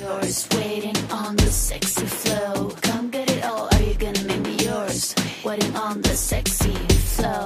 yours, waiting on the sexy flow. Come get it all, are you gonna make me yours? Waiting on the sexy flow.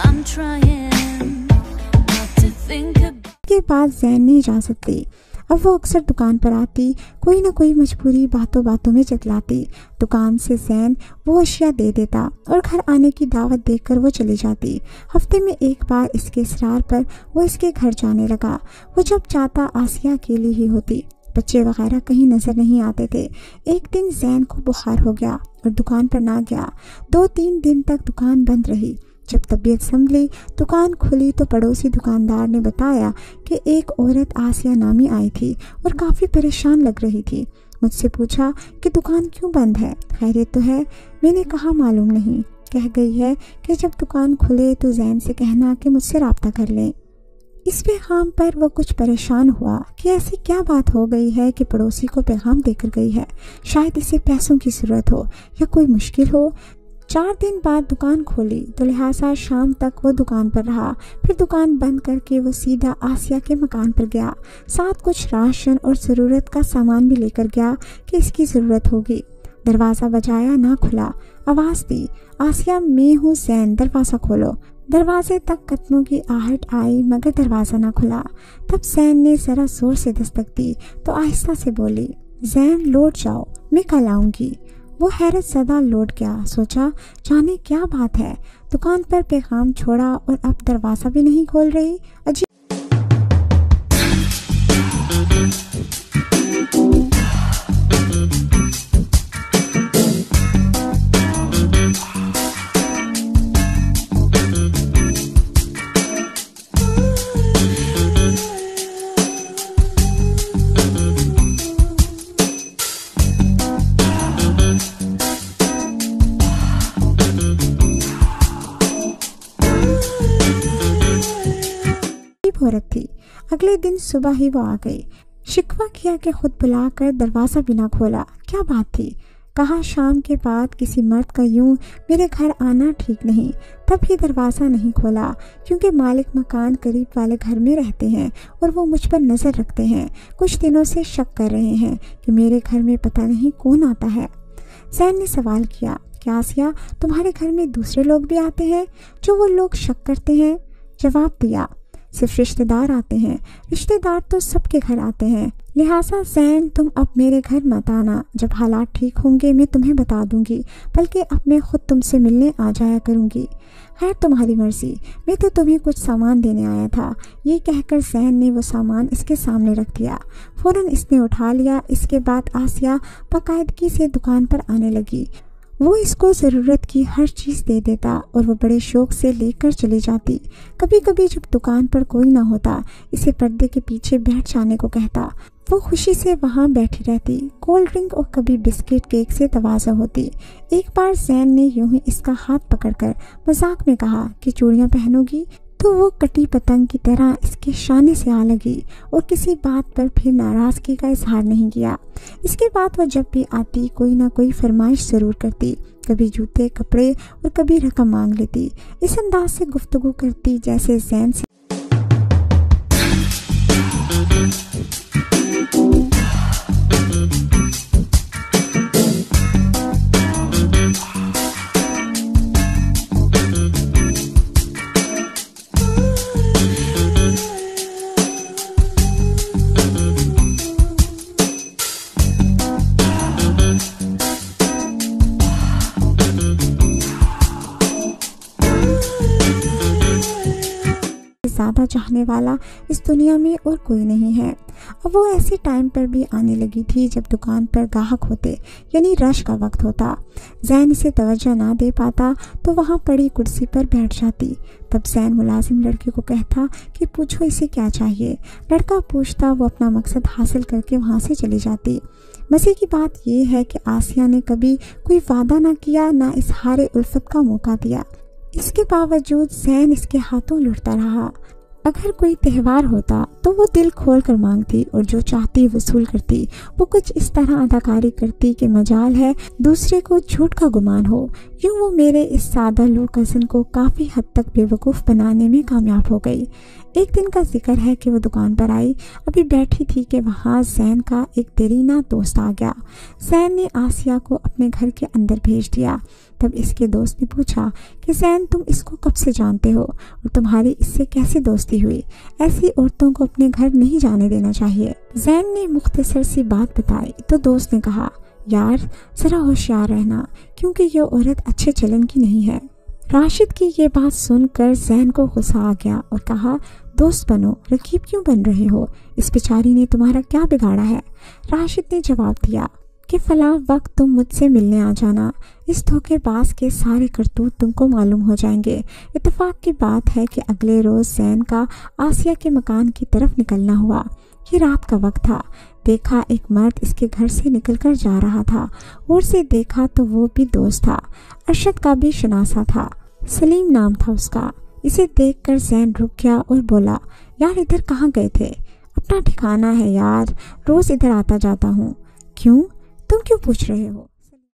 I'm trying not to think about. के बाद ज़ैन नहीं जा सकती। अब वो अक्सर दुकान पर आती, कोई ना कोई मजबूरी बातों बातों में जतलाती। दुकान से ज़ैन वो अशिया दे देता और घर आने की दावत देकर वो चली जाती। हफ्ते में एक बार इसके इसरार पर वो इसके घर जाने लगा। वो जब चाहता आसिया अकेली ही होती, बच्चे वगैरह कहीं नजर नहीं आते थे। एक दिन ज़ैन को बुखार हो गया और दुकान पर ना गया। 2-3 दिन तक दुकान बंद रही। जब तबीयत संभली, दुकान खुली तो पड़ोसी दुकानदार ने बताया कि एक औरत आसिया नामी आई थी और काफ़ी परेशान लग रही थी। मुझसे पूछा कि दुकान क्यों बंद है, खैरियत तो है? मैंने कहा मालूम नहीं, कह गई है कि जब दुकान खुले तो ज़ैन से कहना कि मुझसे रब्ता कर लें। इस पैगाम पर वो कुछ परेशान हुआ कि ऐसी क्या बात हो गई है कि पड़ोसी को पैगाम देकर गई है। शायद इसे पैसों की ज़रूरत हो या कोई मुश्किल हो। 4 दिन बाद दुकान खोली तो लिहाजा शाम तक वो दुकान पर रहा। फिर दुकान बंद करके वो सीधा आसिया के मकान पर गया। साथ कुछ राशन और ज़रूरत का सामान भी लेकर गया कि इसकी ज़रूरत होगी। दरवाज़ा बजाया, ना खुला। आवाज़ दी, आसिया मैं हूँ ज़ैन, दरवाज़ा खोलो। दरवाजे तक कदमों की आहट आई मगर दरवाज़ा ना खुला। तब ज़ैन ने ज़रा ज़ोर से दस्तक दी तो आहिस्ता से बोली, ज़ैन लौट जाओ, मैं कल आऊँगी। वो हैरत ज़दा लौट गया। सोचा जाने क्या बात है, दुकान पर पैगाम छोड़ा और अब दरवाज़ा भी नहीं खोल रही। अजीब। औरत थी। अगले दिन सुबह ही वो आ गई। शिकवा किया कि खुद बुलाकर दरवाज़ा बिना खोला। क्या बात थी? कहा शाम के बाद किसी मर्द का यूं मेरे घर आना ठीक नहीं। तब ही दरवाज़ा नहीं खोला क्योंकि मालिक मकान करीब वाले घर में रहते हैं और वो मुझ पर नज़र रखते हैं। कुछ दिनों से शक कर रहे हैं कि मेरे घर में पता नहीं कौन आता है। ज़ैन ने सवाल किया, क्या आसिया तुम्हारे घर में दूसरे लोग भी आते हैं जो वो लोग शक करते हैं? जवाब दिया, सिर्फ रिश्तेदार आते हैं। रिश्तेदार तो सबके घर आते हैं, लिहाजा ज़ैन तुम अब मेरे घर मत आना। जब हालात ठीक होंगे मैं तुम्हें बता दूंगी, बल्कि अब मैं खुद तुमसे मिलने आ जाया करूंगी। खैर तुम्हारी मर्जी, मैं तो तुम्हें कुछ सामान देने आया था। ये कहकर ज़ैन ने वो सामान इसके सामने रख दिया। फ़ौरन इसने उठा लिया। इसके बाद आसिया बाकायदगी से दुकान पर आने लगी। वो इसको ज़रूरत की हर चीज़ दे देता और वो बड़े शौक़ से लेकर चली जाती। कभी कभी जब दुकान पर कोई ना होता इसे पर्दे के पीछे बैठ जाने को कहता। वो खुशी से वहाँ बैठी रहती। कोल्ड ड्रिंक और कभी बिस्किट केक से तवाज़ा होती। एक बार ज़ैन ने यूं ही इसका हाथ पकड़कर मजाक में कहा कि चूड़ियाँ पहनोगी, तो वो कटी पतंग की तरह इसके शाने से आ लगी और किसी बात पर फिर नाराज़गी का इजहार नहीं किया। इसके बाद वो जब भी आती कोई ना कोई फरमाइश ज़रूर करती। कभी जूते, कपड़े और कभी रकम मांग लेती। इस अंदाज से गुफ्तगू करती जैसे ज़ैन से ज़्यादा चाहने वाला इस दुनिया में और कोई नहीं है। अब वो ऐसे टाइम पर भी आने लगी थी जब दुकान पर गाहक होते, यानी रश का वक्त होता। ज़ैन इसे तवज्जो ना दे पाता तो वहाँ पड़ी कुर्सी पर बैठ जाती। तब ज़ैन मुलाजिम लड़के को कहता कि पूछो इसे क्या चाहिए। लड़का पूछता, वो अपना मकसद हासिल करके वहाँ से चली जाती। मज़े की बात यह है कि आसिया ने कभी कोई वादा ना किया, ना इज़हार उल्फत का मौका दिया। इसके बावजूद ज़ैन इसके हाथों लुटता रहा। अगर कोई त्योहार होता तो वो दिल खोल कर मांगती और जो चाहती वसूल करती। वो कुछ इस तरह अदाकारी करती कि मजाल है दूसरे को झूठ का गुमान हो। यूँ वो मेरे इस सादा लो कज़न को काफ़ी हद तक बेवकूफ़ बनाने में कामयाब हो गई। ایک دن کا ذکر ہے کہ وہ دکان پر آئی، ابھی بیٹھی تھی کہ وہاں زین کا ایک دیرینہ دوست آ گیا۔ زین نے آسیہ کو اپنے گھر کے اندر بھیج دیا۔ تب اس کے دوست نے پوچھا کہ زین تم اس کو کب سے جانتے ہو اور تمہاری اس سے کیسے دوستی ہوئی؟ ایسی عورتوں کو اپنے گھر نہیں جانے دینا چاہیے۔ زین نے مختصر سی بات بتائی تو دوست نے کہا یار ذرا ہوشیار رہنا کیونکہ یہ عورت اچھے چلن کی نہیں ہے۔ راشد کی یہ بات سن کر زین کو غصہ آ گیا اور کہا دوست بنو، رقیب کیوں بن رہے ہو؟ اس بیچاری نے تمہارا کیا بگاڑا ہے؟ راشد نے جواب دیا کہ فلاں وقت تم مجھ سے ملنے آ جانا، اس دھوکے باز کے سارے کرتوت تم کو معلوم ہو جائیں گے۔ اتفاق کی بات ہے کہ اگلے روز زین کا آسیہ کے مکان کی طرف نکلنا ہوا۔ یہ رات کا وقت تھا۔ دیکھا ایک مرد اس کے گھر سے نکل کر جا رہا تھا، اور سے دیکھا تو وہ بھی دوست تھا، ارشد کا بھی شناسا تھا، سلیم نام تھا اس کا۔ اسے دیکھ کر زین رک گیا اور بولا یار ادھر کہاں گئے تھے؟ اپنا ٹھکانہ ہے یار، روز ادھر آتا جاتا ہوں۔ کیوں؟ تم کیوں پوچھ رہے ہو؟